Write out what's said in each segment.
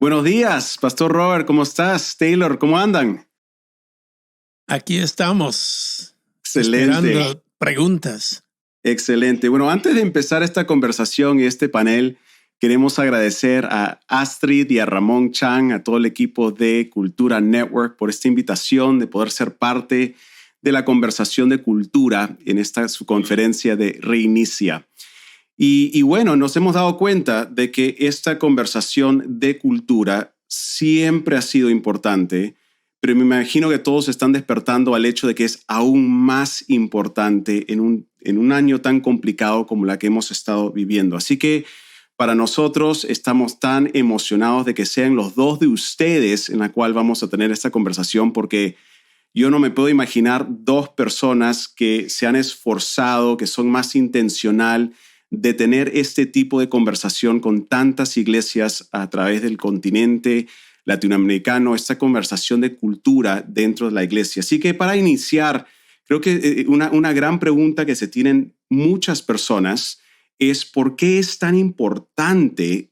Buenos días, Pastor Robert, ¿cómo estás? Taylor, ¿cómo andan? Aquí estamos, Excelente, esperando preguntas. excelente. Bueno, antes de empezar esta conversación y este panel, queremos agradecer a Astrid y a Ramón Chang, a todo el equipo de Cultura Network por esta invitación de poder ser parte de la conversación de cultura en esta su conferencia de Reinicia. Y bueno, nos hemos dado cuenta de que esta conversación de cultura siempre ha sido importante, pero me imagino que todos están despertando al hecho de que es aún más importante en un año tan complicado como la que hemos estado viviendo. Así que para nosotros estamos tan emocionados de que sean los dos de ustedes en la cual vamos a tener esta conversación, porque yo no me puedo imaginar dos personas que se han esforzado, que son más intencional de tener este tipo de conversación con tantas iglesias a través del continente latinoamericano, esta conversación de cultura dentro de la iglesia. Así que para iniciar, creo que una gran pregunta que se tienen muchas personas es ¿por qué es tan importante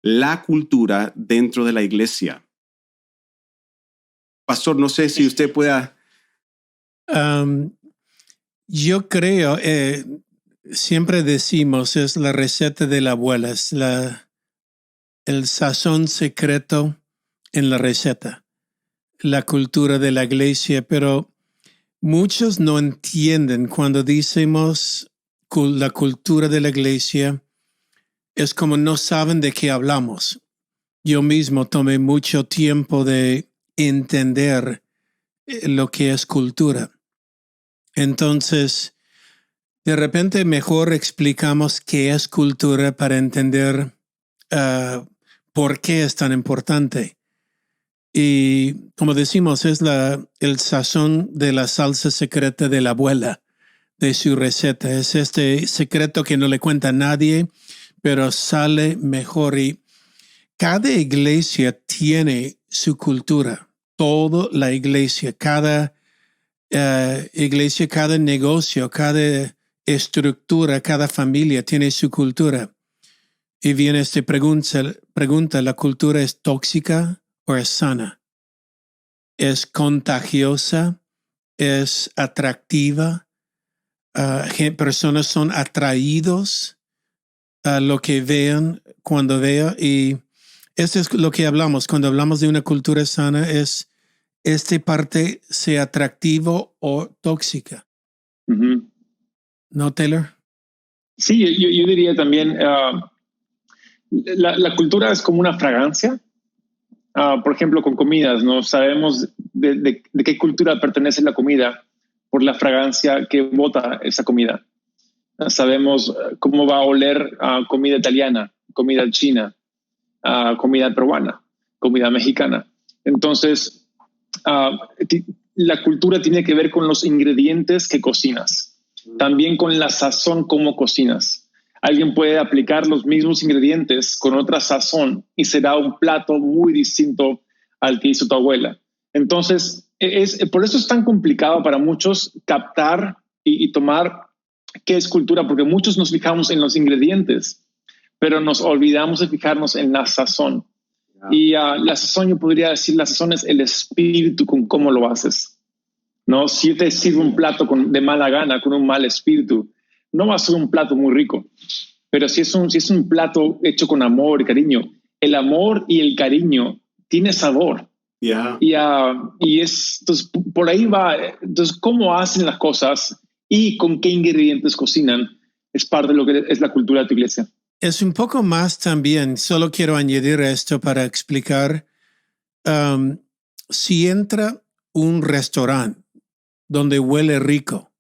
la cultura dentro de la iglesia? Pastor, no sé si usted pueda... Yo creo, siempre decimos, es la receta de la abuela, es el sazón secreto en la receta, la cultura de la iglesia, pero muchos no entienden cuando decimos la cultura de la iglesia, es como no saben de qué hablamos. Yo mismo tomé mucho tiempo de entender lo que es cultura. Entonces, de repente mejor explicamos qué es cultura para entender por qué es tan importante. Y como decimos, es el sazón de la salsa secreta de la abuela, de su receta. Es este secreto que no le cuenta a nadie, pero sale mejor. Y cada iglesia tiene su cultura. Toda la iglesia, cada iglesia, cada negocio, cada estructura, cada familia tiene su cultura. Y viene esta pregunta, ¿la cultura es tóxica o es sana? ¿Es contagiosa? ¿Es atractiva? Personas son atraídos a lo que vean cuando vean. Y esto es lo que hablamos. Cuando hablamos de una cultura sana, es esta parte sea atractivo o tóxica. Uh-huh. ¿No, Taylor? Sí, yo diría también, la cultura es como una fragancia. Por ejemplo, con comidas, ¿no? Sabemos de qué cultura pertenece la comida por la fragancia que bota esa comida. Sabemos cómo va a oler comida italiana, comida china, comida peruana, comida mexicana. Entonces, la cultura tiene que ver con los ingredientes que cocinas, también con la sazón como cocinas. Alguien puede aplicar los mismos ingredientes con otra sazón y será un plato muy distinto al que hizo tu abuela. Entonces, por eso es tan complicado para muchos captar y tomar qué es cultura, porque muchos nos fijamos en los ingredientes, pero nos olvidamos de fijarnos en la sazón. Y la sazón, yo podría decir, la sazón es el espíritu con cómo lo haces, ¿no? Si yo te sirvo un plato de mala gana, con un mal espíritu, no va a ser un plato muy rico. Pero si es un plato hecho con amor y cariño, el amor y el cariño tiene sabor. Yeah. Y entonces, por ahí va. Entonces, cómo hacen las cosas y con qué ingredientes cocinan es parte de lo que es la cultura de tu iglesia. Es un poco más también, solo quiero añadir esto para explicar. Si entra un restaurante donde huele rico,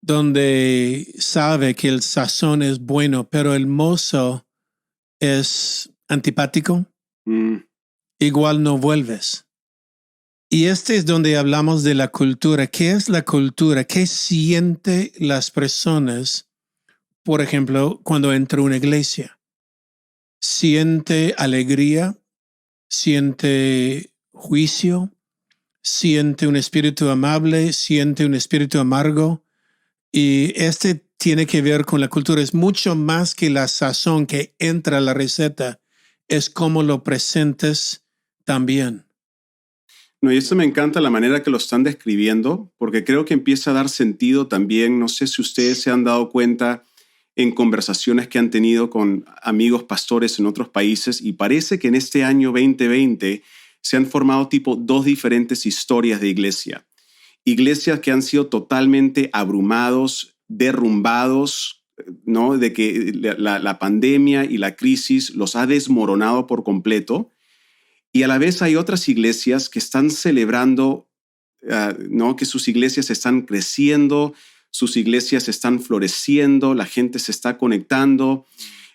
donde sabe que el sazón es bueno, pero el mozo es antipático, igual no vuelves. Y este es donde hablamos de la cultura. ¿Qué es la cultura? ¿Qué sienten las personas, por ejemplo, cuando entra a una iglesia? ¿Siente alegría? ¿Siente juicio? ¿Siente un espíritu amable? ¿Siente un espíritu amargo? Y tiene que ver con la cultura. Es mucho más que la sazón que entra a la receta. es cómo lo presentes también. No, y esto me encanta la manera que lo están describiendo, porque creo que empieza a dar sentido también. No sé si ustedes se han dado cuenta en conversaciones que han tenido con amigos pastores en otros países, y parece que en este año 2020 se han formado tipo dos diferentes historias de iglesia. Iglesias que han sido totalmente abrumados, derrumbados, ¿no? De que la pandemia y la crisis los ha desmoronado por completo. Y a la vez hay otras iglesias que están celebrando, ¿no? Que sus iglesias están creciendo, sus iglesias están floreciendo, la gente se está conectando.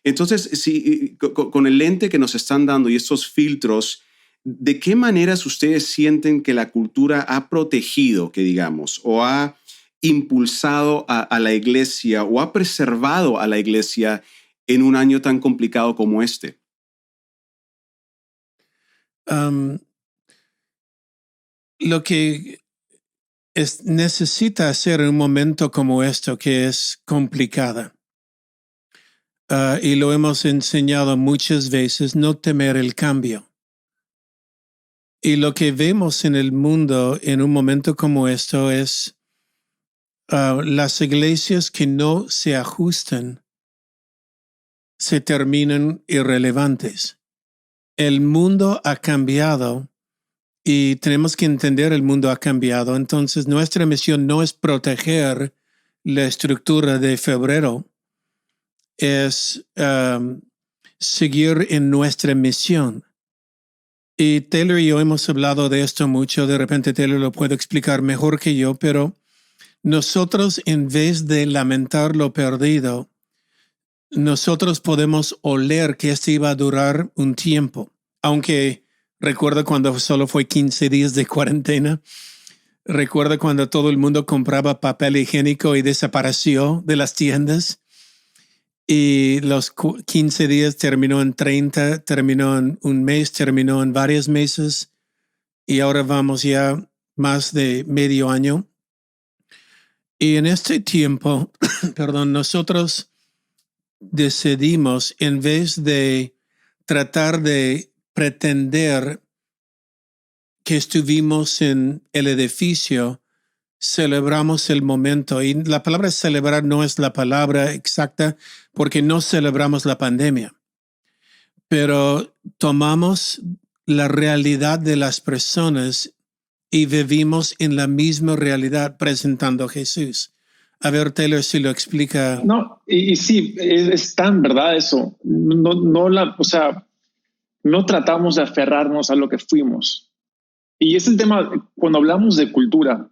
Entonces, si, con el lente que nos están dando y estos filtros, ¿de qué maneras ustedes sienten que la cultura ha protegido, que digamos, o ha impulsado a la iglesia o ha preservado a la iglesia en un año tan complicado como este? Lo que necesita hacer en un momento como esto, que es complicada, y lo hemos enseñado muchas veces, no temer el cambio. Y lo que vemos en el mundo en un momento como esto es las iglesias que no se ajustan se terminan irrelevantes. El mundo ha cambiado y tenemos que entender el mundo ha cambiado. Entonces, nuestra misión no es proteger la estructura de febrero, es seguir en nuestra misión. Y Taylor y yo hemos hablado de esto mucho. De repente Taylor lo puede explicar mejor que yo, pero nosotros, en vez de lamentar lo perdido, nosotros podemos oler que esto iba a durar un tiempo. Aunque recuerda cuando solo fue 15 días de cuarentena. Recuerda cuando todo el mundo compraba papel higiénico y desapareció de las tiendas. Y los 15 días terminó en 30, terminó en un mes, terminó en varios meses. Y ahora vamos ya más de medio año. Y en este tiempo, perdón, nosotros decidimos, en vez de tratar de pretender que estuvimos en el edificio, celebramos el momento. Y la palabra celebrar no es la palabra exacta porque no celebramos la pandemia, pero tomamos la realidad de las personas y vivimos en la misma realidad presentando a Jesús. A ver, Taylor, si lo explica. No, y sí, es tan verdad eso. O sea, no tratamos de aferrarnos a lo que fuimos. Y es el tema, cuando hablamos de cultura,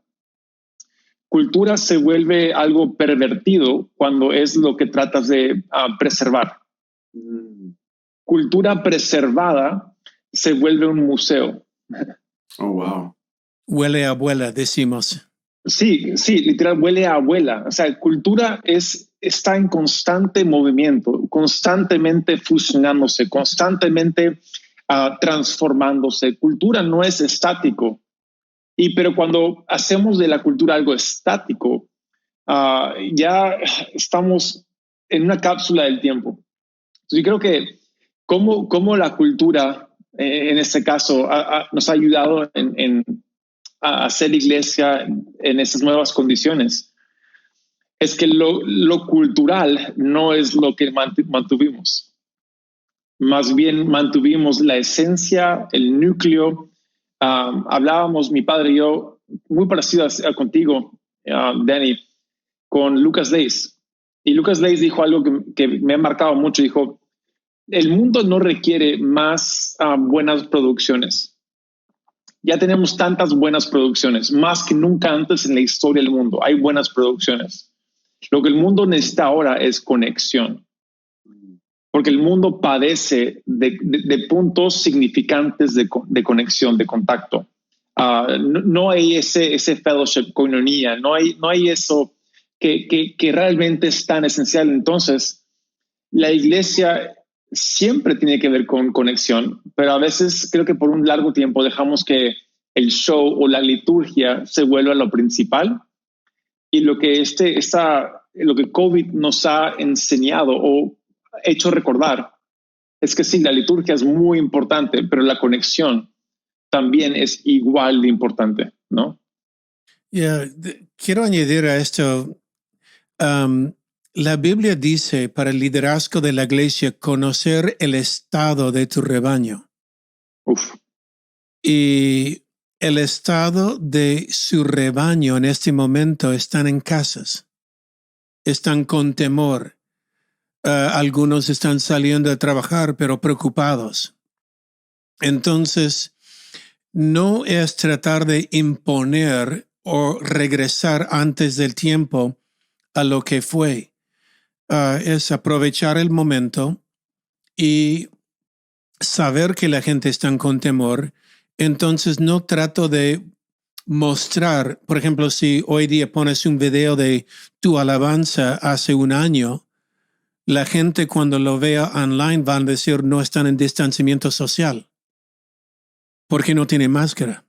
cultura se vuelve algo pervertido cuando es lo que tratas de preservar. Cultura preservada se vuelve un museo. Oh, wow. Huele a abuela, decimos. Sí, literal, huele a abuela. O sea, cultura está en constante movimiento, constantemente fusionándose, constantemente transformándose. Cultura no es estático. Pero cuando hacemos de la cultura algo estático, ya estamos en una cápsula del tiempo. Entonces, yo creo que cómo la cultura, en este caso, nos ha ayudado a hacer iglesia en esas nuevas condiciones, es que lo cultural no es lo que mantuvimos. Más bien mantuvimos la esencia, el núcleo. Hablábamos, mi padre y yo, muy parecido contigo, Danny, con Lucas Leis. Y Lucas Leis dijo algo que me ha marcado mucho. Dijo, el mundo no requiere más buenas producciones. Ya tenemos tantas buenas producciones, más que nunca antes en la historia del mundo. Hay buenas producciones. Lo que el mundo necesita ahora es conexión. Porque el mundo padece de puntos significantes de conexión, de contacto. No hay ese fellowship, koinonia, no hay eso que realmente es tan esencial. Entonces, la iglesia siempre tiene que ver con conexión, pero a veces creo que por un largo tiempo dejamos que el show o la liturgia se vuelva lo principal. Y lo que lo que COVID nos ha enseñado o hecho recordar es que sí, la liturgia es muy importante, pero la conexión también es igual de importante, ¿no? Quiero añadir a esto, la Biblia dice para el liderazgo de la iglesia conocer el estado de tu rebaño. Uf. Y el estado de su rebaño en este momento están en casas, están con temor. Algunos están saliendo a trabajar, pero preocupados. Entonces, no es tratar de imponer o regresar antes del tiempo a lo que fue. Es aprovechar el momento y saber que la gente está con temor. Entonces, no trato de mostrar, por ejemplo, si hoy día pones un video de tu alabanza hace un año, la gente cuando lo vea online van a decir no están en distanciamiento social porque no tiene máscara.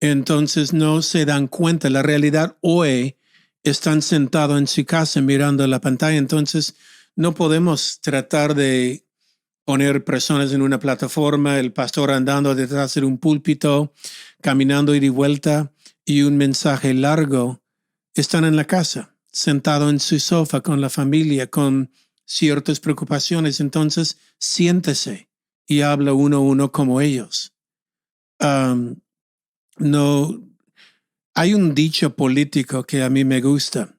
Entonces no se dan cuenta. La realidad hoy están sentados en su casa mirando la pantalla. Entonces no podemos tratar de poner personas en una plataforma, el pastor andando detrás de un púlpito, caminando ida y vuelta y un mensaje largo. Están en la casa, sentado en su sofá con la familia, con ciertas preocupaciones. Entonces, siéntese y habla uno a uno como ellos. No, hay un dicho político que a mí me gusta,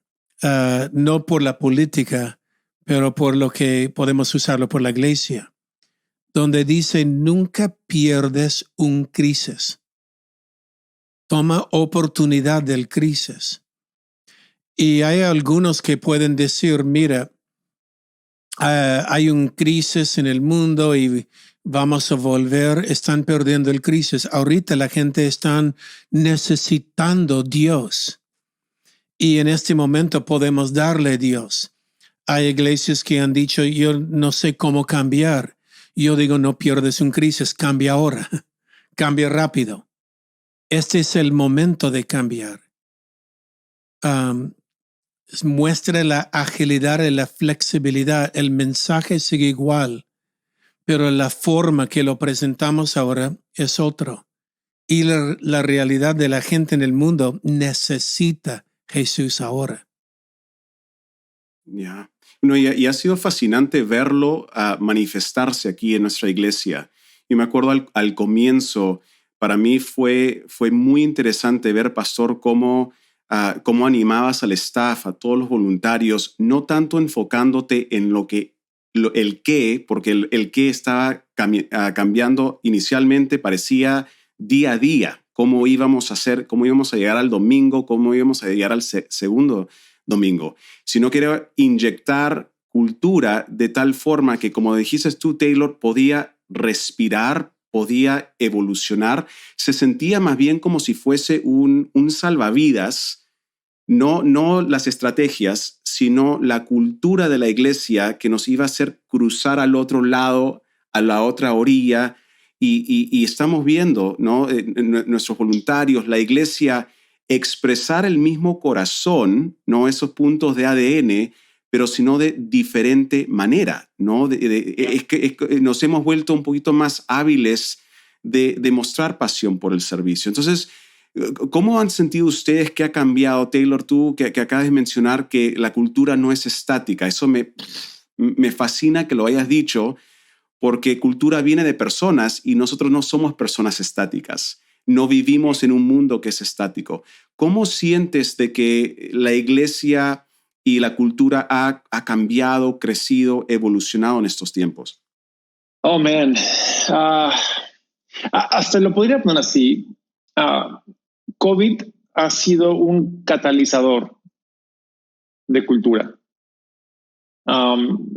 no por la política, pero por lo que podemos usarlo por la iglesia, donde dice, nunca pierdes un crisis. Toma oportunidad del crisis. Y hay algunos que pueden decir, mira, hay un crisis en el mundo y vamos a volver, están perdiendo el crisis. Ahorita la gente está necesitando Dios. Y en este momento podemos darle a Dios. Hay iglesias que han dicho, yo no sé cómo cambiar. Yo digo, no pierdes un crisis, cambia ahora. Cambia rápido. Este es el momento de cambiar. Muestra la agilidad y la flexibilidad. El mensaje sigue igual, pero la forma que lo presentamos ahora es otro. Y la realidad de la gente en el mundo necesita Jesús ahora. Ya. No, y ha sido fascinante verlo manifestarse aquí en nuestra iglesia. Y me acuerdo al comienzo, para mí fue muy interesante ver, pastor, cómo animabas al staff, a todos los voluntarios, no tanto enfocándote en el qué, porque el qué estaba cambiando inicialmente, parecía día a día, cómo íbamos a hacer, cómo íbamos a llegar al domingo, cómo íbamos a llegar al segundo domingo, sino que era inyectar cultura de tal forma que, como dijiste tú, Taylor, podía respirar, podía evolucionar, se sentía más bien como si fuese un salvavidas, no las estrategias, sino la cultura de la iglesia que nos iba a hacer cruzar al otro lado, a la otra orilla, y estamos viendo, ¿no? Nuestros voluntarios, la iglesia, expresar el mismo corazón, no esos puntos de ADN, pero sino de diferente manera, ¿no? Es que nos hemos vuelto un poquito más hábiles de mostrar pasión por el servicio. Entonces, ¿cómo han sentido ustedes que ha cambiado, Taylor, tú que acabas de mencionar que la cultura no es estática? Eso me fascina que lo hayas dicho, porque cultura viene de personas y nosotros no somos personas estáticas. No vivimos en un mundo que es estático. ¿Cómo sientes de que la iglesia y la cultura ha cambiado, crecido, evolucionado en estos tiempos? Oh, man. Hasta lo podría poner así. COVID ha sido un catalizador de cultura. Como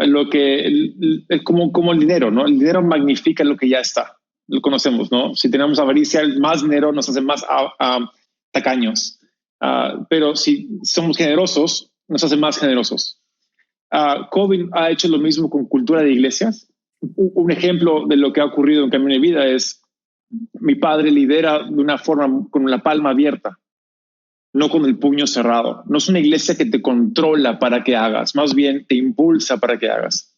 el dinero, ¿no? El dinero magnifica lo que ya está. Lo conocemos, ¿no? Si tenemos avaricia, más dinero nos hace más tacaños. Pero si somos generosos, nos hace más generosos. COVID ha hecho lo mismo con cultura de iglesias. Un ejemplo de lo que ha ocurrido en Camino de Vida es mi padre lidera de una forma con la palma abierta, no con el puño cerrado. No es una iglesia que te controla para que hagas, más bien te impulsa para que hagas.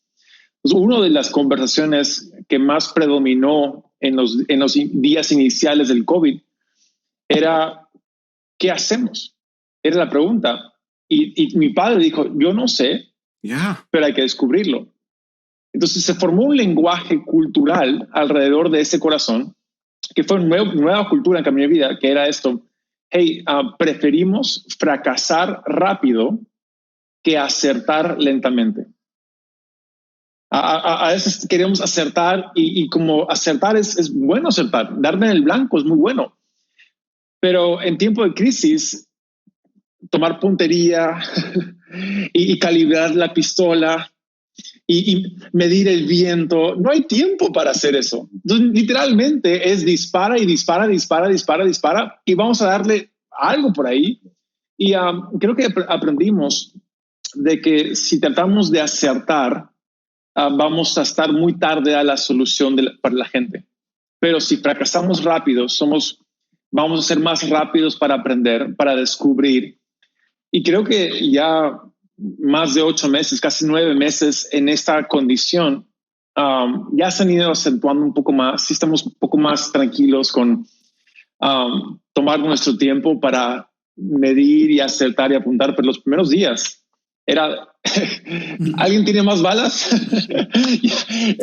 Pues una de las conversaciones que más predominó en los días iniciales del COVID era, ¿qué hacemos? Era la pregunta. Y mi padre dijo, yo no sé, pero hay que descubrirlo. Entonces se formó un lenguaje cultural alrededor de ese corazón, que fue una nueva cultura en Camino de Vida, que era esto: hey, preferimos fracasar rápido que acertar lentamente. A veces queremos acertar y como acertar es bueno acertar, darle en el blanco es muy bueno. Pero en tiempo de crisis, tomar puntería y calibrar la pistola y medir el viento, no hay tiempo para hacer eso. Entonces, literalmente es dispara y dispara, dispara, dispara, dispara y vamos a darle algo por ahí. Y creo que aprendimos de que si tratamos de acertar, vamos a estar muy tarde a la solución para la gente. Pero si fracasamos rápido, vamos a ser más rápidos para aprender, para descubrir. Y creo que ya más de 8 meses, casi 9 meses en esta condición, ya se han ido acentuando un poco más. Sí, estamos un poco más tranquilos con tomar nuestro tiempo para medir y acertar y apuntar. Pero los primeros días era, ¿alguien tiene más balas?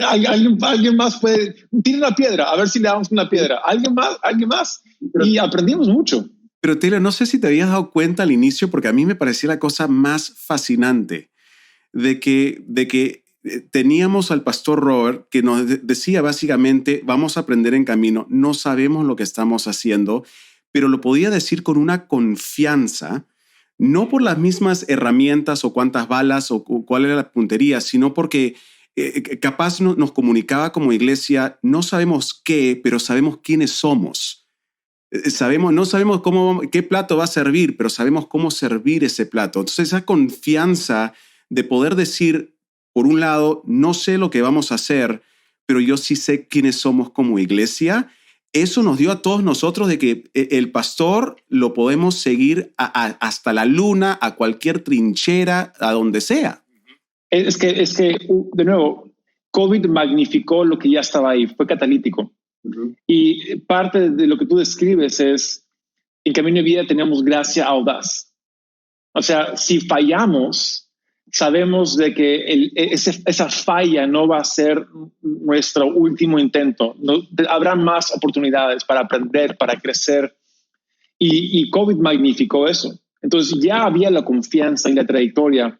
¿Alguien más puede? Tiene una piedra, a ver si le damos una piedra. ¿Alguien más? Y aprendimos mucho. Pero Taylor, no sé si te habías dado cuenta al inicio, porque a mí me parecía la cosa más fascinante de que teníamos al pastor Robert que nos decía básicamente, vamos a aprender en camino, no sabemos lo que estamos haciendo, pero lo podía decir con una confianza, no por las mismas herramientas o cuántas balas o cuál era la puntería, sino porque capaz nos comunicaba como iglesia, no sabemos qué, pero sabemos quiénes somos. No sabemos qué plato va a servir, pero sabemos cómo servir ese plato. Entonces esa confianza de poder decir, por un lado, no sé lo que vamos a hacer, pero yo sí sé quiénes somos como iglesia, eso nos dio a todos nosotros de que el pastor lo podemos seguir hasta la luna, a cualquier trinchera, a donde sea. Es que, de nuevo, COVID magnificó lo que ya estaba ahí, fue catalítico. Y parte de lo que tú describes es, en Camino de Vida tenemos gracia audaz. O sea, si fallamos, sabemos de que esa falla no va a ser nuestro último intento. Habrá más oportunidades para aprender, para crecer. Y COVID magnificó eso. Entonces ya había la confianza y la trayectoria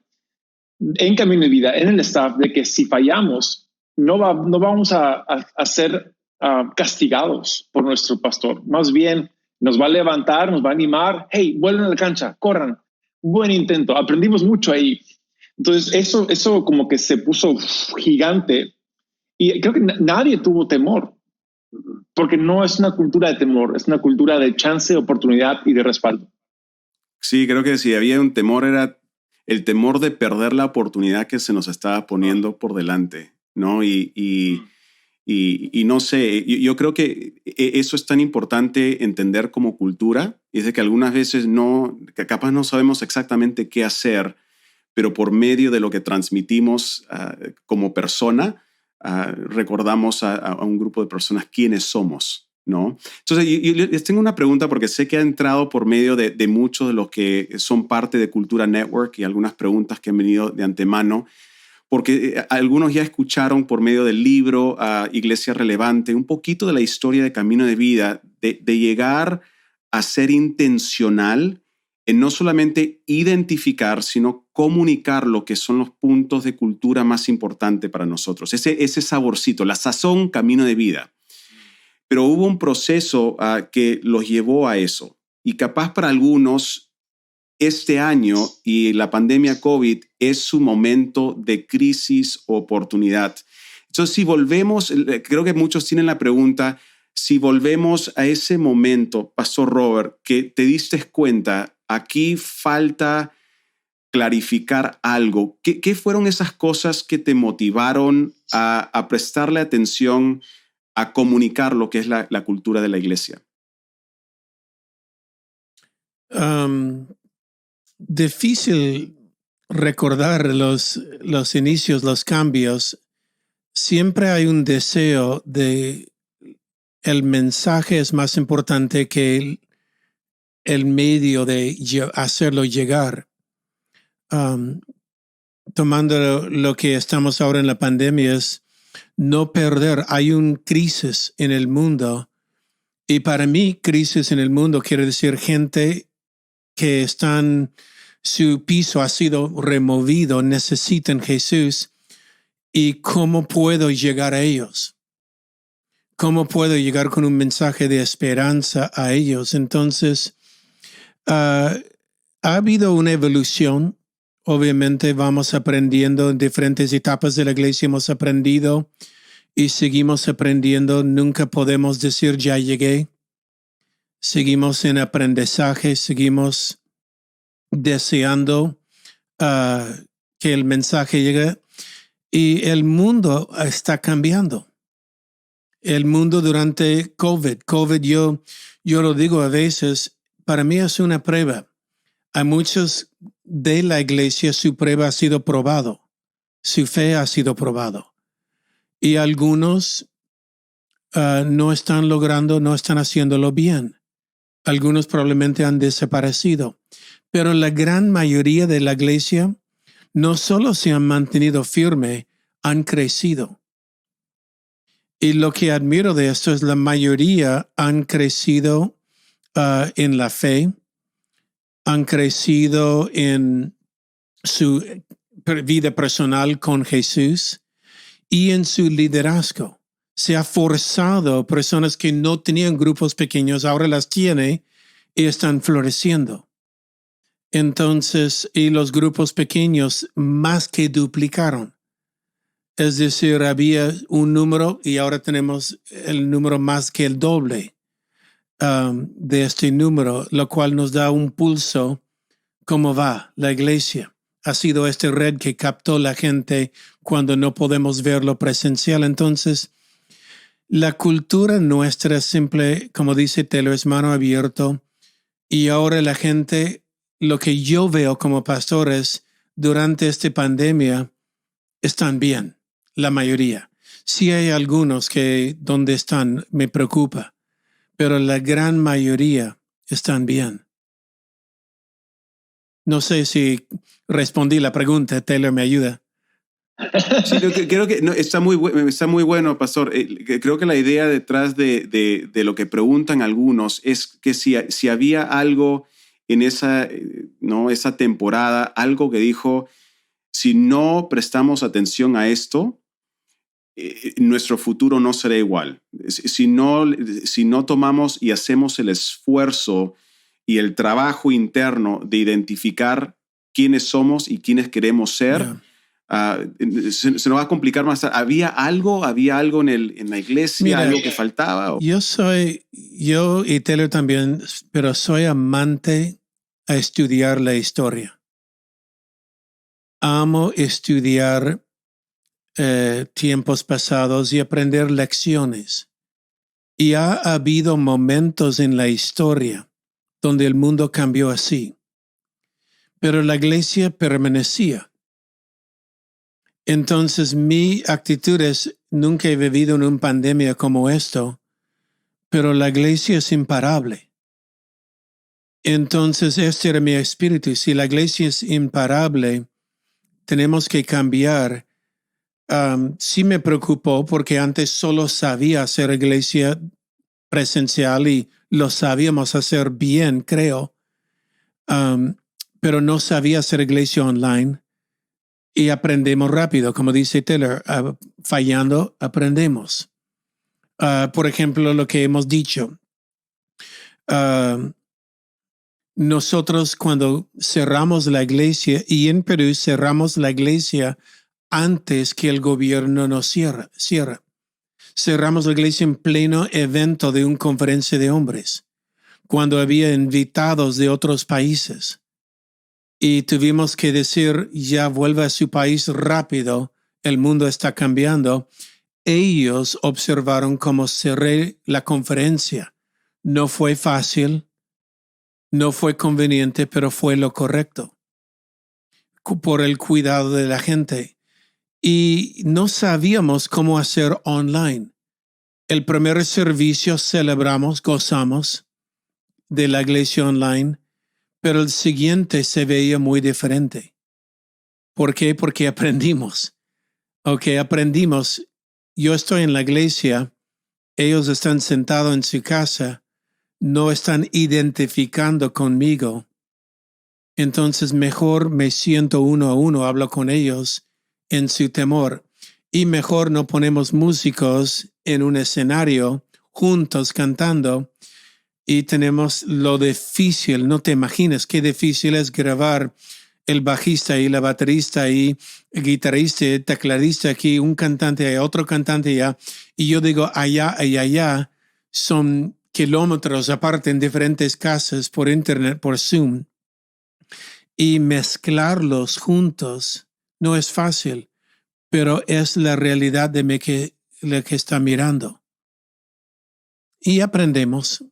en Camino de Vida, en el staff, de que si fallamos, no vamos a ser castigados por nuestro pastor. Más bien nos va a levantar, nos va a animar. Hey, vuelvan a la cancha, corran. Buen intento. Aprendimos mucho ahí. Entonces eso como que se puso gigante y creo que nadie tuvo temor, porque no es una cultura de temor, es una cultura de chance, oportunidad y de respaldo. Sí, creo que si había un temor era el temor de perder la oportunidad que se nos estaba poniendo por delante, ¿no? Y no sé, yo creo que eso es tan importante entender como cultura, y es de que algunas veces capaz no sabemos exactamente qué hacer, pero por medio de lo que transmitimos como persona, recordamos a un grupo de personas quiénes somos, ¿no? Entonces, yo les tengo una pregunta porque sé que ha entrado por medio de muchos de los que son parte de Cultura Network y algunas preguntas que han venido de antemano, porque algunos ya escucharon por medio del libro Iglesia Relevante un poquito de la historia de Camino de Vida, de llegar a ser intencional en no solamente identificar, sino comunicar lo que son los puntos de cultura más importantes para nosotros. Ese saborcito, la sazón Camino de Vida. Pero hubo un proceso que los llevó a eso. Y capaz para algunos, este año y la pandemia COVID es su momento de crisis o oportunidad. Entonces, si volvemos, creo que muchos tienen la pregunta, si volvemos a ese momento, Pastor Robert, que te diste cuenta, aquí falta clarificar algo. ¿Qué fueron esas cosas que te motivaron a prestarle atención, a comunicar lo que es la cultura de la iglesia? Difícil recordar los inicios, los cambios. siempre hay un deseo de el mensaje es más importante que el medio de hacerlo llegar. Tomando lo que estamos ahora en la pandemia es no perder. Hay un crisis en el mundo y para mí crisis en el mundo quiere decir gente que su piso ha sido removido, necesitan Jesús. ¿Y cómo puedo llegar a ellos? ¿Cómo puedo llegar con un mensaje de esperanza a ellos? Entonces, ha habido una evolución. Obviamente vamos aprendiendo en diferentes etapas de la iglesia, hemos aprendido y seguimos aprendiendo. Nunca podemos decir ya llegué. Seguimos en aprendizaje, seguimos deseando que el mensaje llegue. Y el mundo está cambiando. El mundo durante COVID, yo lo digo a veces, para mí es una prueba. A muchos de la iglesia su prueba ha sido probado. Su fe ha sido probado. Y algunos no están haciéndolo bien. Algunos probablemente han desaparecido. Pero la gran mayoría de la iglesia no solo se han mantenido firme, han crecido. Y lo que admiro de esto es la mayoría han crecido en la fe, han crecido en su vida personal con Jesús y en su liderazgo. Se ha forzado personas que no tenían grupos pequeños, ahora las tiene y están floreciendo. Entonces, y los grupos pequeños más que duplicaron. Es decir, había un número y ahora tenemos el número más que el doble de este número, lo cual nos da un pulso cómo va la iglesia. Ha sido esta red que captó la gente cuando no podemos verlo presencial. Entonces, la cultura nuestra simple, como dice Taylor, es mano abierto. Y ahora la gente, lo que yo veo como pastor es, durante esta pandemia, están bien, la mayoría. Sí hay algunos que donde están me preocupa, pero la gran mayoría están bien. No sé si respondí la pregunta, Taylor, ¿me ayuda? Sí, creo que no, está muy bueno, pastor. Creo que la idea detrás de lo que preguntan algunos es que si había algo en esa temporada, algo que dijo, si no prestamos atención a esto, nuestro futuro no será igual. Si no tomamos y hacemos el esfuerzo y el trabajo interno de identificar quiénes somos y quiénes queremos ser, se nos va a complicar más. ¿Había algo en la iglesia, Mira, algo que faltaba? Yo y Taylor también, pero soy amante a estudiar la historia. Amo estudiar tiempos pasados y aprender lecciones. Y ha habido momentos en la historia donde el mundo cambió así, pero la iglesia permanecía. Entonces mi actitud es, nunca he vivido en una pandemia como esto, pero la iglesia es imparable. Entonces este era mi espíritu. Si la iglesia es imparable, tenemos que cambiar. Sí me preocupó porque antes solo sabía hacer iglesia presencial y lo sabíamos hacer bien, creo. Pero no sabía hacer iglesia online y aprendemos rápido. Como dice Taylor, fallando, aprendemos. Por ejemplo, lo que hemos dicho. Nosotros cuando cerramos la iglesia, y en Perú cerramos la iglesia antes que el gobierno nos cierra. Cerramos la iglesia en pleno evento de una conferencia de hombres, cuando había invitados de otros países. Y tuvimos que decir, ya vuelve a su país rápido, el mundo está cambiando. Ellos observaron cómo cerré la conferencia. No fue fácil, no fue conveniente, pero fue lo correcto por el cuidado de la gente. y no sabíamos cómo hacer online. El primer servicio celebramos, gozamos de la iglesia online, pero el siguiente se veía muy diferente. ¿Por qué? Porque aprendimos. Aprendimos. Yo estoy en la iglesia, ellos están sentados en su casa, no están identificando conmigo. Entonces mejor me siento uno a uno, hablo con ellos en su temor. Y mejor no ponemos músicos en un escenario juntos cantando y tenemos lo difícil. No te imaginas qué difícil es grabar el bajista y la baterista y el guitarrista y el tecladista aquí, un cantante allá, otro cantante allá. Y yo digo allá y allá son kilómetros aparte en diferentes casas por internet, por Zoom. Y mezclarlos juntos no es fácil, pero es la realidad de lo que está mirando. Y aprendemos.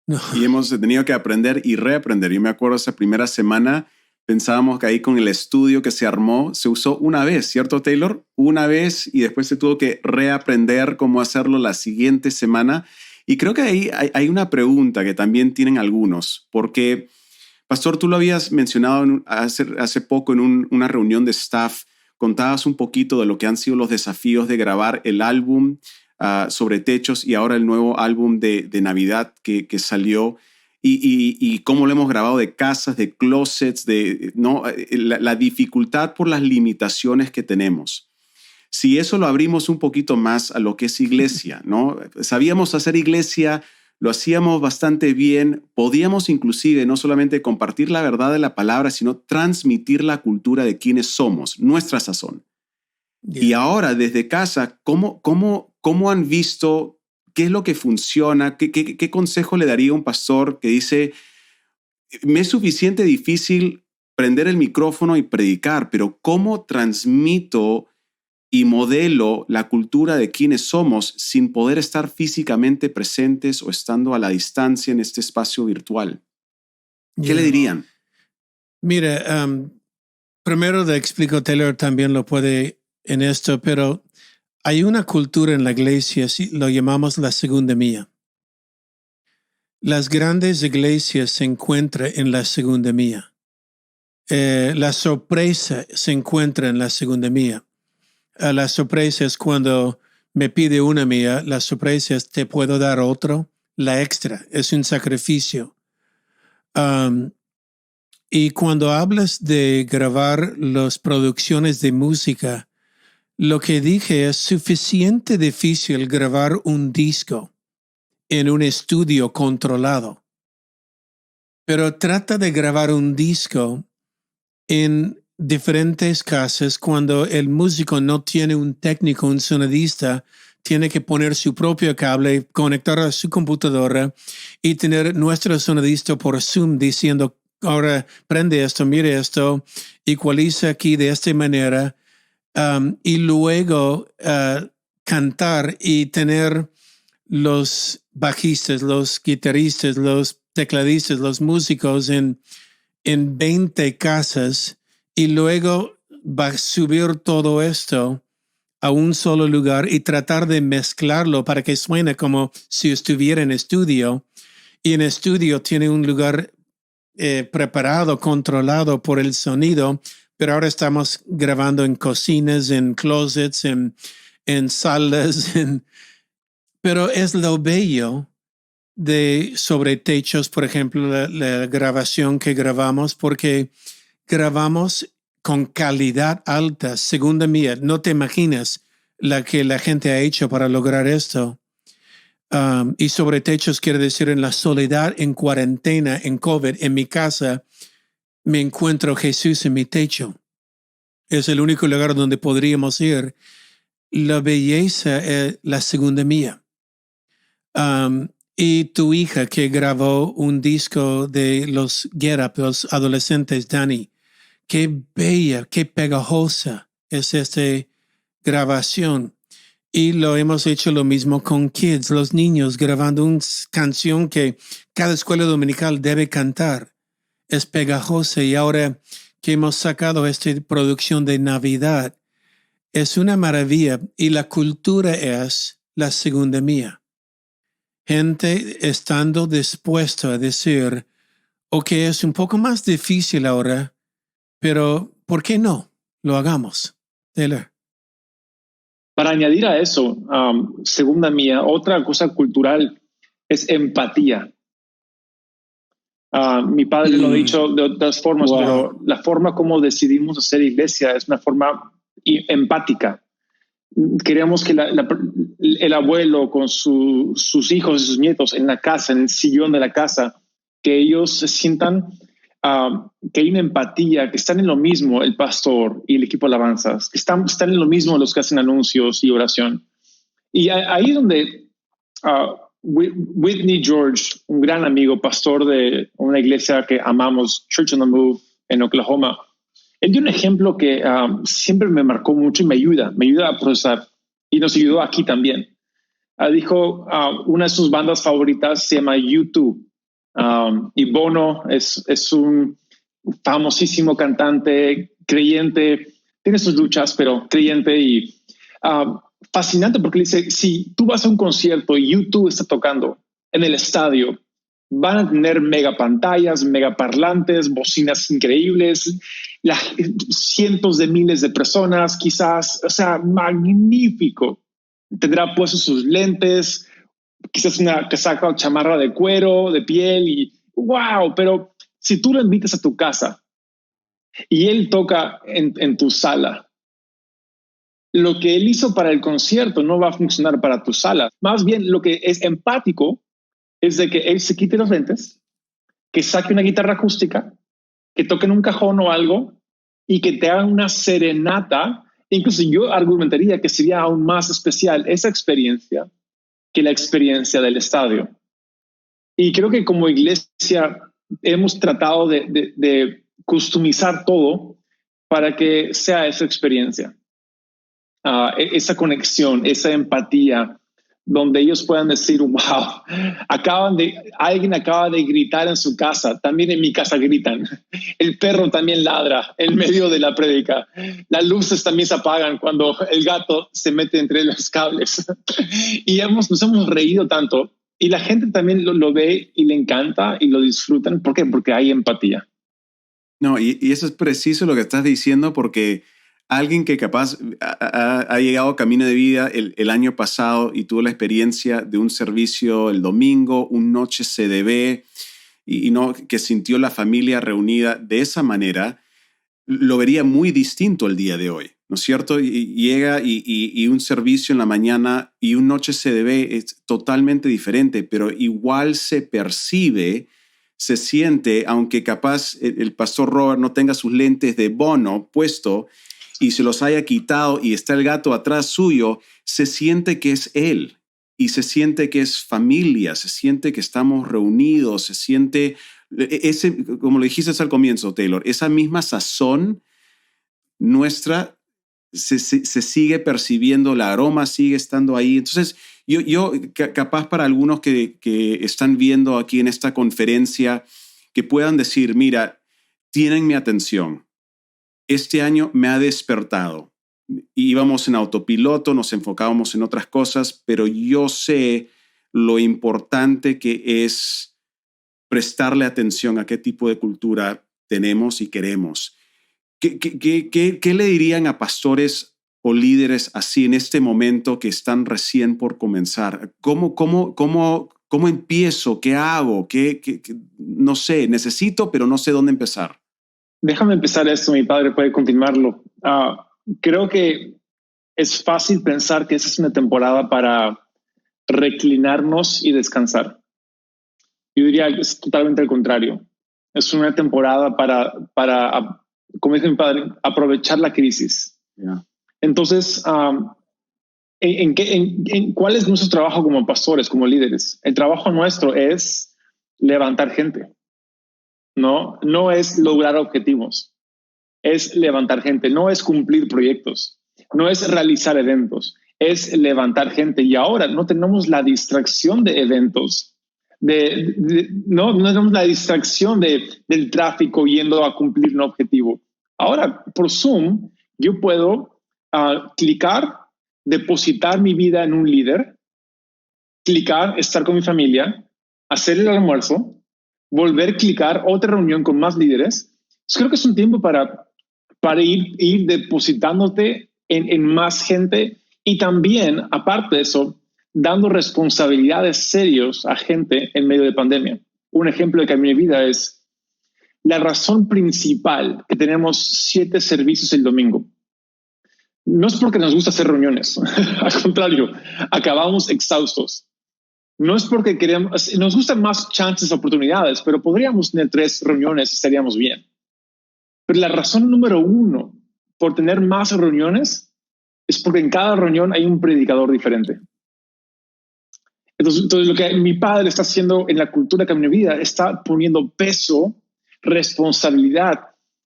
No. Y hemos tenido que aprender y reaprender. Yo me acuerdo esa primera semana, pensábamos que ahí con el estudio que se armó, se usó una vez, ¿cierto, Taylor? Una vez y después se tuvo que reaprender cómo hacerlo la siguiente semana. Y creo que ahí hay una pregunta que también tienen algunos, porque, Pastor, tú lo habías mencionado hace poco en una reunión de staff, contabas un poquito de lo que han sido los desafíos de grabar el álbum sobre techos y ahora el nuevo álbum de Navidad que salió y cómo lo hemos grabado de casas, de closets, ¿no? La dificultad por las limitaciones que tenemos. Si eso lo abrimos un poquito más a lo que es iglesia, ¿no? Sabíamos hacer iglesia, lo hacíamos bastante bien, podíamos inclusive no solamente compartir la verdad de la palabra, sino transmitir la cultura de quienes somos, nuestra sazón. Yeah. Y ahora, desde casa, ¿cómo han visto qué es lo que funciona? ¿Qué consejo le daría a un pastor que dice, me es suficiente difícil prender el micrófono y predicar, pero cómo transmito y modelo la cultura de quienes somos sin poder estar físicamente presentes o estando a la distancia en este espacio virtual? ¿Qué le dirían? Mira, primero te explico, Taylor también lo puede en esto, pero hay una cultura en la iglesia, lo llamamos la segunda mía. Las grandes iglesias se encuentran en la segunda mía. La sorpresa se encuentra en la segunda mía. La sorpresa es cuando me pide una mía, la sorpresa es te puedo dar otro, la extra, es un sacrificio. Y cuando hablas de grabar las producciones de música, lo que dije es suficiente difícil grabar un disco en un estudio controlado. Pero trata de grabar un disco en diferentes casas cuando el músico no tiene un técnico, un sonidista, tiene que poner su propio cable, conectar a su computadora y tener nuestro sonidista por Zoom diciendo, ahora prende esto, mire esto, ecualiza aquí de esta manera. Y luego cantar y tener los bajistas, los guitarristas, los tecladistas, los músicos en 20 casas y luego va a subir todo esto a un solo lugar y tratar de mezclarlo para que suene como si estuviera en estudio. Y en estudio tiene un lugar preparado, controlado por el sonido, pero ahora estamos grabando en cocinas, en closets, en salas, pero es lo bello de sobre techos, por ejemplo, la grabación que grabamos, porque grabamos con calidad alta, segunda mía. No te imaginas la que la gente ha hecho para lograr esto. Y sobre techos quiere decir en la soledad, en cuarentena, en COVID, en mi casa, me encuentro Jesús en mi techo. Es el único lugar donde podríamos ir. La belleza es la segunda mía. Y tu hija que grabó un disco de los Get Up, los adolescentes, Dani, qué bella, qué pegajosa es esta grabación. Y lo hemos hecho lo mismo con kids, los niños grabando una canción que cada escuela dominical debe cantar. Es pegajosa y ahora que hemos sacado esta producción de Navidad es una maravilla y la cultura es la segunda mía. Gente estando dispuesta a decir, ok, es un poco más difícil ahora, pero ¿por qué no? Lo hagamos. Taylor. Para añadir a eso, segunda mía, otra cosa cultural es empatía. Mi padre lo ha dicho de otras formas, pero la forma como decidimos hacer iglesia es una forma empática. Queríamos que el abuelo con sus hijos y sus nietos en la casa, en el sillón de la casa, que ellos se sientan que hay una empatía, que están en lo mismo el pastor y el equipo de alabanzas, que están en lo mismo los que hacen anuncios y oración. Y ahí es donde Whitney George, un gran amigo, pastor de una iglesia que amamos, Church on the Move en Oklahoma, él dio un ejemplo que siempre me marcó mucho y me ayuda a procesar, y nos ayudó aquí también. Dijo, una de sus bandas favoritas se llama U2, y Bono es un famosísimo cantante, creyente, tiene sus luchas, pero creyente y fascinante, porque le dice, si tú vas a un concierto y U2 está tocando en el estadio, van a tener mega pantallas, mega parlantes, bocinas increíbles, cientos de miles de personas, quizás, o sea, magnífico. Tendrá puestos sus lentes, quizás una casaca o chamarra de cuero, de piel y wow, pero si tú lo invitas a tu casa y él toca en tu sala, lo que él hizo para el concierto no va a funcionar para tu sala. Más bien lo que es empático es de que él se quite los lentes, que saque una guitarra acústica, que toque en un cajón o algo y que te hagan una serenata. Incluso yo argumentaría que sería aún más especial esa experiencia que la experiencia del estadio. Y creo que como iglesia hemos tratado de customizar todo para que sea esa experiencia, esa conexión, esa empatía, donde ellos puedan decir, wow, alguien acaba de gritar en su casa, también en mi casa gritan, el perro también ladra en medio de la prédica, las luces también se apagan cuando el gato se mete entre los cables y nos hemos reído tanto y la gente también lo ve y le encanta y lo disfrutan. ¿Por qué? Porque hay empatía. No, y eso es preciso lo que estás diciendo, porque alguien que capaz ha llegado a Camino de Vida el año pasado y tuvo la experiencia de un servicio el domingo, un noche CDB, y no, que sintió la familia reunida de esa manera, lo vería muy distinto el día de hoy, ¿no es cierto? Y llega y un servicio en la mañana y un noche CDB es totalmente diferente, pero igual se percibe, se siente, aunque capaz el pastor Robert no tenga sus lentes de Bono puesto y se los haya quitado y está el gato atrás suyo, se siente que es él y se siente que es familia, se siente que estamos reunidos, se siente, como lo dijiste al comienzo, Taylor, esa misma sazón nuestra se sigue percibiendo, el aroma sigue estando ahí. Entonces, yo capaz para algunos que están viendo aquí en esta conferencia, que puedan decir, mira, tienen mi atención. Este año me ha despertado. Íbamos en autopiloto, nos enfocábamos en otras cosas, pero yo sé lo importante que es prestarle atención a qué tipo de cultura tenemos y queremos. ¿Qué le dirían a pastores o líderes así en este momento que están recién por comenzar? ¿Cómo empiezo? ¿Qué hago? No sé, necesito, pero no sé dónde empezar. Déjame empezar esto, mi padre puede continuarlo. Creo que es fácil pensar que esa es una temporada para reclinarnos y descansar. Yo diría que es totalmente al contrario. Es una temporada para como dice mi padre, aprovechar la crisis. Yeah. Entonces, ¿cuál es nuestro trabajo como pastores, como líderes? El trabajo nuestro es levantar gente. No es lograr objetivos, es levantar gente, no es cumplir proyectos, no es realizar eventos, es levantar gente. Y ahora no tenemos la distracción de eventos, no tenemos la distracción del tráfico yendo a cumplir un objetivo. Ahora, por Zoom, yo puedo clicar, depositar mi vida en un líder, clicar, estar con mi familia, hacer el almuerzo, volver a clicar otra reunión con más líderes. Entonces, creo que es un tiempo para ir depositándote en más gente y también, aparte de eso, dando responsabilidades serias a gente en medio de pandemia. Un ejemplo de Camino de Vida es la razón principal que tenemos 7 servicios el domingo. No es porque nos gusta hacer reuniones, al contrario, acabamos exhaustos. No es porque nos gustan más chances, oportunidades, pero podríamos tener 3 reuniones y estaríamos bien. Pero la razón número 1 por tener más reuniones es porque en cada reunión hay un predicador diferente. Entonces lo que mi padre está haciendo en la cultura Camino de Vida, está poniendo peso, responsabilidad,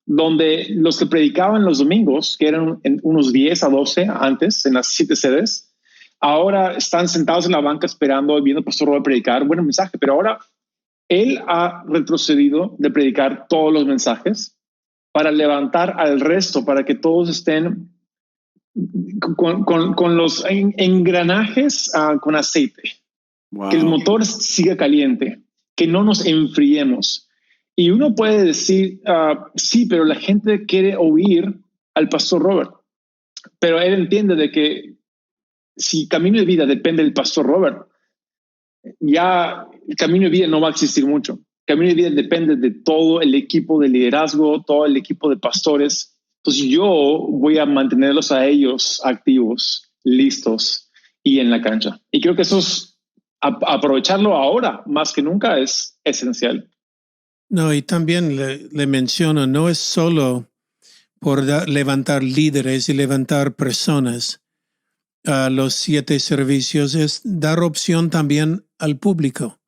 donde los que predicaban los domingos, que eran unos 10 a 12 antes, en las 7 sedes, ahora están sentados en la banca esperando, viendo al pastor Robert predicar, buen mensaje, pero ahora él ha retrocedido de predicar todos los mensajes para levantar al resto, para que todos estén con los engranajes con aceite. Wow. Que el motor siga caliente, que no nos enfriemos. Y uno puede decir, sí, pero la gente quiere oír al pastor Robert. Pero él entiende de que si Camino de Vida depende del pastor Robert, ya el Camino de Vida no va a existir mucho. Camino de Vida depende de todo el equipo de liderazgo, todo el equipo de pastores. Entonces yo voy a mantenerlos a ellos activos, listos y en la cancha. Y creo que eso es aprovecharlo ahora más que nunca es esencial. No, y también le menciono, no es solo por levantar líderes y levantar personas a los 7 servicios, es dar opción también al público.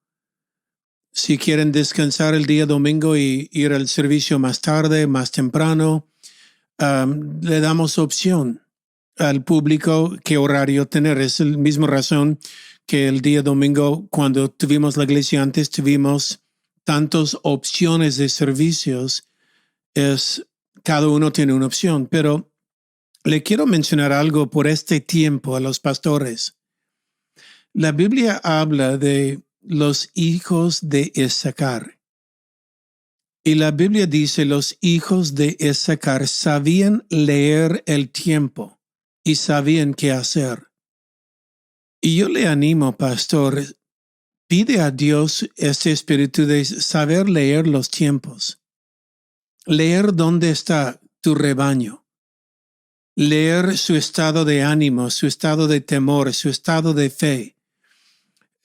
Si quieren descansar el día domingo y ir al servicio más tarde, más temprano, le damos opción al público qué horario tener. Es la misma razón que el día domingo, cuando tuvimos la iglesia antes, tuvimos tantas opciones de servicios. Cada uno tiene una opción, pero le quiero mencionar algo por este tiempo a los pastores. La Biblia habla de los hijos de Issacar. Y la Biblia dice, los hijos de Issacar sabían leer el tiempo y sabían qué hacer. Y yo le animo, pastor, pide a Dios este espíritu de saber leer los tiempos. Leer dónde está tu rebaño. Leer su estado de ánimo, su estado de temor, su estado de fe.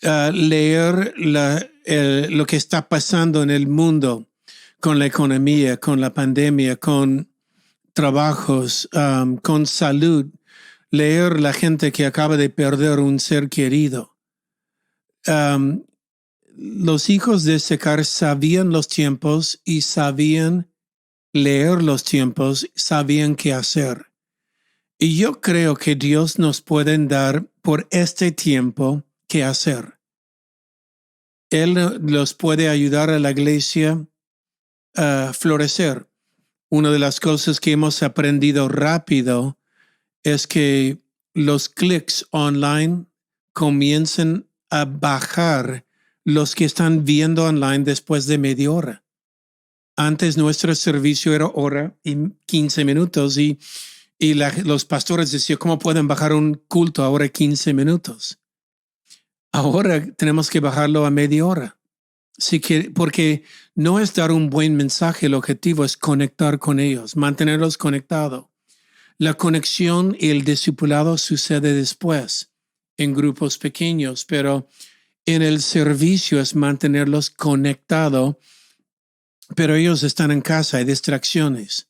Leer lo que está pasando en el mundo con la economía, con la pandemia, con trabajos, con salud. Leer la gente que acaba de perder un ser querido. Los hijos de Issacar sabían los tiempos y sabían leer los tiempos, sabían qué hacer. Y yo creo que Dios nos puede dar por este tiempo qué hacer. Él los puede ayudar a la iglesia a florecer. Una de las cosas que hemos aprendido rápido es que los clics online comiencen a bajar los que están viendo online después de media hora. Antes nuestro servicio era hora y 15 minutos y los pastores decían, ¿cómo pueden bajar un culto ahora 15 minutos? Ahora tenemos que bajarlo a media hora. Porque no es dar un buen mensaje, el objetivo es conectar con ellos, mantenerlos conectados. La conexión y el discipulado sucede después, en grupos pequeños, pero en el servicio es mantenerlos conectados, pero ellos están en casa, hay distracciones.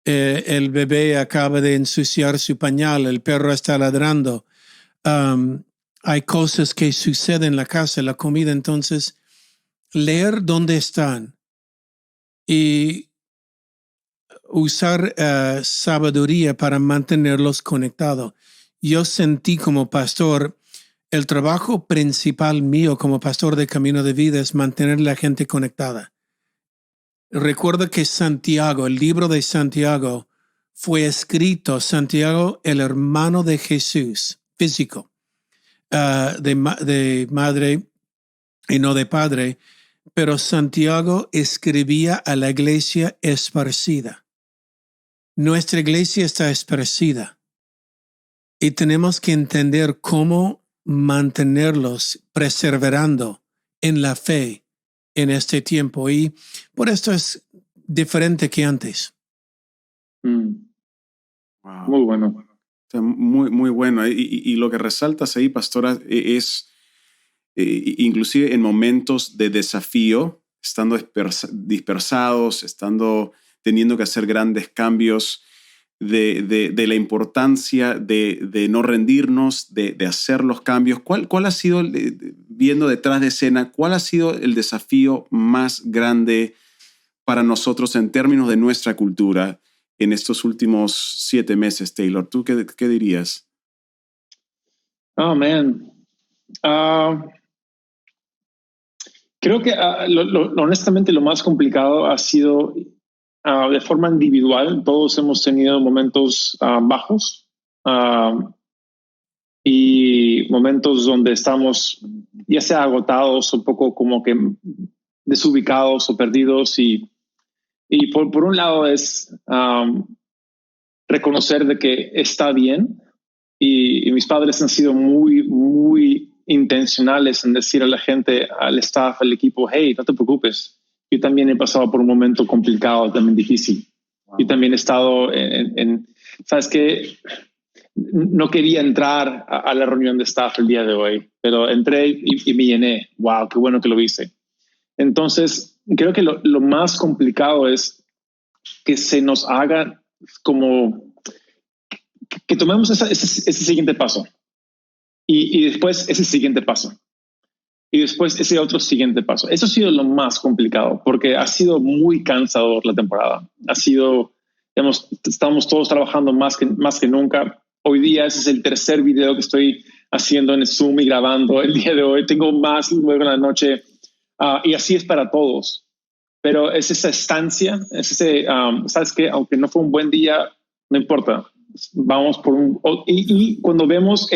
El bebé acaba de ensuciar su pañal, el perro está ladrando. Hay cosas que suceden en la casa, la comida, entonces leer dónde están y usar sabiduría para mantenerlos conectados. Yo sentí como pastor, el trabajo principal mío como pastor de Camino de Vida es mantener la gente conectada. Recuerda que Santiago, el libro de Santiago, fue escrito, Santiago, el hermano de Jesús, físico, de madre y no de padre, pero Santiago escribía a la iglesia esparcida. Nuestra iglesia está esparcida y tenemos que entender cómo mantenerlos perseverando en la fe en este tiempo, y por esto es diferente que antes. Wow. Muy bueno. Muy, muy bueno. Y lo que resaltas ahí, pastora, es inclusive en momentos de desafío, estando dispersados, teniendo que hacer grandes cambios, de la importancia de no rendirnos, de hacer los cambios. ¿Cuál ha sido, viendo detrás de escena, cuál ha sido el desafío más grande para nosotros en términos de nuestra cultura en estos últimos 7 meses, Taylor? ¿Tú qué dirías? Oh, man. Creo que honestamente lo más complicado ha sido de forma individual. Todos hemos tenido momentos bajos y momentos donde estamos ya sea agotados o un poco como que desubicados o perdidos. Y por un lado es reconocer de que está bien, y mis padres han sido muy, muy intencionales en decir a la gente, al staff, al equipo, hey, no te preocupes. Yo también he pasado por un momento complicado, también difícil. Wow. Yo también he estado ¿sabes qué? No quería entrar a la reunión de staff el día de hoy, pero entré y me llené. Wow, qué bueno que lo hice. Entonces, creo que lo más complicado es que se nos haga como que tomemos ese siguiente paso y después ese siguiente paso y después ese otro siguiente paso. Eso ha sido lo más complicado porque ha sido muy cansador la temporada. Ha sido, digamos, estamos todos trabajando más que nunca. Hoy día ese es el tercer video que estoy haciendo en Zoom y grabando el día de hoy. Tengo más luego en la noche y así es para todos. Pero es esa estancia, es ese, ¿sabes qué? Aunque no fue un buen día, no importa. Vamos por un... Y cuando vemos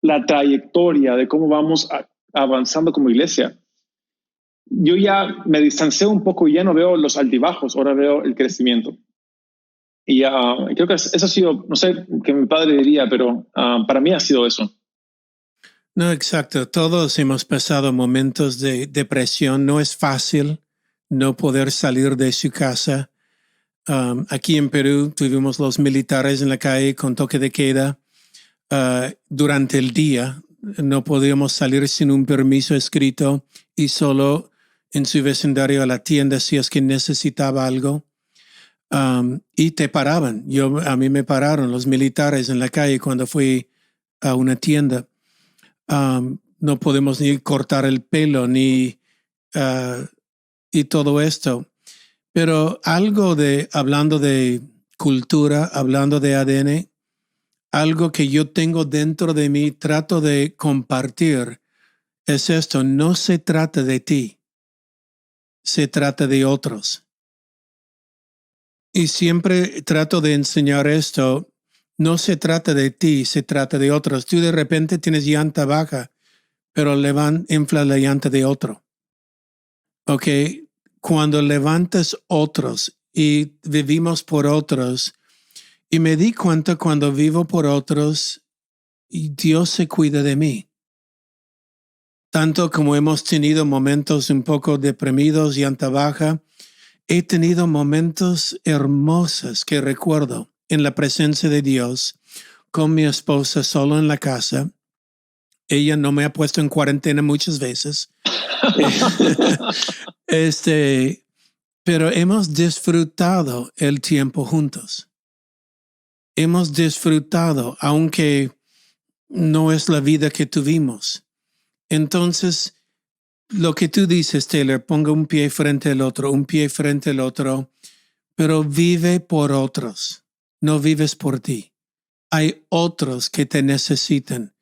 la trayectoria de cómo vamos avanzando como iglesia, yo ya me distancié un poco y ya no veo los altibajos, ahora veo el crecimiento. Y creo que eso ha sido, no sé qué mi padre diría, pero para mí ha sido eso. No, exacto. Todos hemos pasado momentos de depresión. No es fácil no poder salir de su casa. Aquí en Perú tuvimos los militares en la calle con toque de queda durante el día. No podíamos salir sin un permiso escrito y solo en su vecindario a la tienda si es que necesitaba algo. Y te paraban. A mí me pararon los militares en la calle cuando fui a una tienda. No podemos ni cortar el pelo ni y todo esto. Pero hablando de cultura, hablando de ADN, algo que yo tengo dentro de mí, trato de compartir, es esto: no se trata de ti, se trata de otros. Y siempre trato de enseñar esto: no se trata de ti, se trata de otros. Tú de repente tienes llanta baja, pero infla la llanta de otro. ¿Ok? Cuando levantas otros y vivimos por otros, y me di cuenta cuando vivo por otros, y Dios se cuida de mí. Tanto como hemos tenido momentos un poco deprimidos, llanta baja, he tenido momentos hermosos que recuerdo en la presencia de Dios con mi esposa solo en la casa. Ella no me ha puesto en cuarentena muchas veces. Pero hemos disfrutado el tiempo juntos. Hemos disfrutado, aunque no es la vida que tuvimos. Entonces, lo que tú dices, Taylor, ponga un pie frente al otro, pero vive por otros. No vives por ti. Hay otros que te necesitan.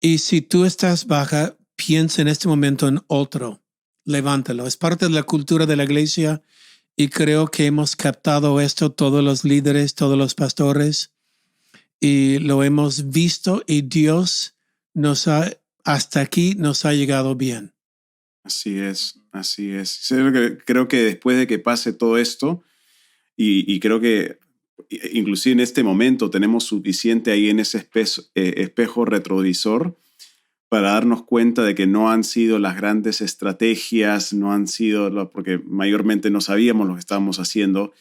Y si tú estás baja, piensa en este momento en otro. Levántalo. Es parte de la cultura de la iglesia Y creo que hemos captado esto todos los líderes, todos los pastores, y lo hemos visto y Dios hasta aquí nos ha llegado bien. Así es, así es. Sí, creo que después de que pase todo esto, y creo que inclusive en este momento tenemos suficiente ahí en ese espejo retrovisor para darnos cuenta de que no han sido las grandes estrategias, no han sido, porque mayormente no sabíamos lo que estábamos haciendo,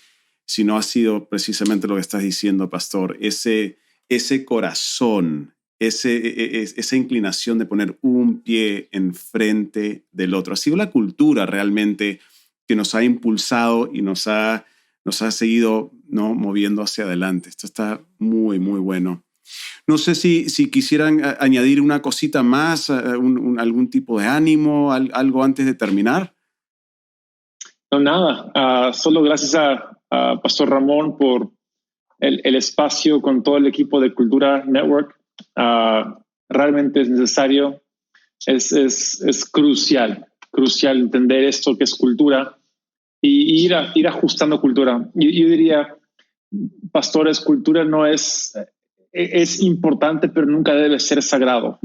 sino ha sido precisamente lo que estás diciendo, pastor, ese corazón, esa inclinación de poner un pie enfrente del otro. Ha sido la cultura realmente que nos ha impulsado y nos ha seguido, ¿no?, moviendo hacia adelante. Esto está muy, muy bueno. No sé si quisieran añadir una cosita más, algún tipo de ánimo, algo antes de terminar. No, nada. Solo gracias a Pastor Ramón por el espacio con todo el equipo de Cultura Network. Realmente es necesario, es crucial entender esto que es cultura y ir ajustando cultura. Yo diría, pastores, cultura no es importante, pero nunca debe ser sagrado.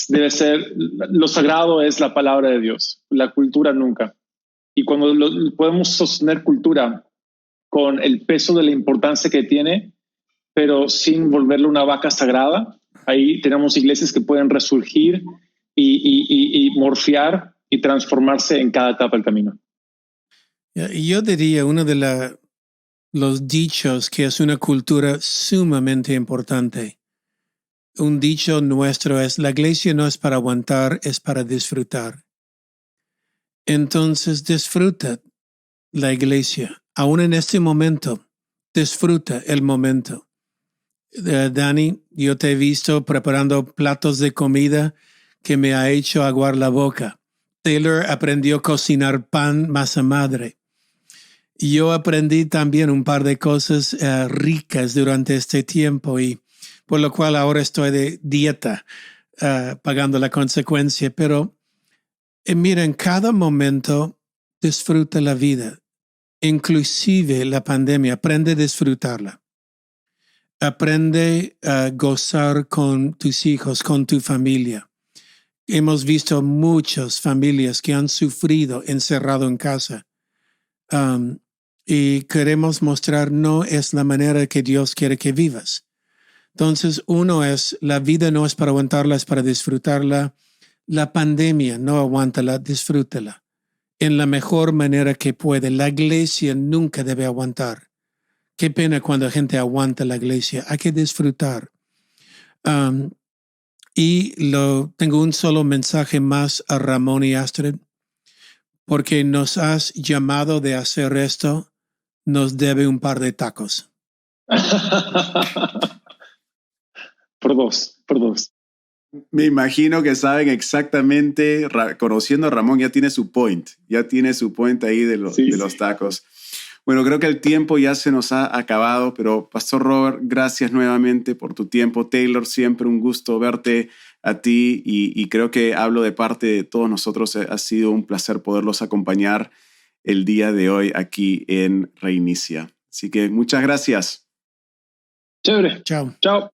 Debe ser, lo sagrado es la palabra de Dios, la cultura nunca. Y cuando podemos sostener cultura con el peso de la importancia que tiene, pero sin volverle una vaca sagrada, ahí tenemos iglesias que pueden resurgir y morfear y transformarse en cada etapa del camino. Yo diría uno de los dichos que es una cultura sumamente importante. Un dicho nuestro es: la iglesia no es para aguantar, es para disfrutar. Entonces disfruta la iglesia. Aún en este momento, disfruta el momento. Dani, yo te he visto preparando platos de comida que me ha hecho aguar la boca. Taylor aprendió a cocinar pan masa madre. Yo aprendí también un par de cosas ricas durante este tiempo, y por lo cual ahora estoy de dieta, pagando la consecuencia. Pero mira, en cada momento disfruta la vida, inclusive la pandemia. Aprende a disfrutarla. Aprende a gozar con tus hijos, con tu familia. Hemos visto muchas familias que han sufrido encerrado en casa. Y queremos mostrar no es la manera que Dios quiere que vivas. Entonces, la vida no es para aguantarla, es para disfrutarla. La pandemia, no aguántala, disfrútala en la mejor manera que puede. La iglesia nunca debe aguantar. Qué pena cuando la gente aguanta la iglesia. Hay que disfrutar. Tengo un solo mensaje más a Ramón y Astrid, porque nos has llamado de hacer esto. Nos debe un par de tacos. Por dos. Me imagino que saben exactamente, conociendo a Ramón, ya tiene su point ahí de los tacos. Bueno, creo que el tiempo ya se nos ha acabado, pero Pastor Robert, gracias nuevamente por tu tiempo. Taylor, siempre un gusto verte a ti, y creo que hablo de parte de todos nosotros. Ha sido un placer poderlos acompañar el día de hoy aquí en Reinicia. Así que muchas gracias. Chévere. Chao. Chao.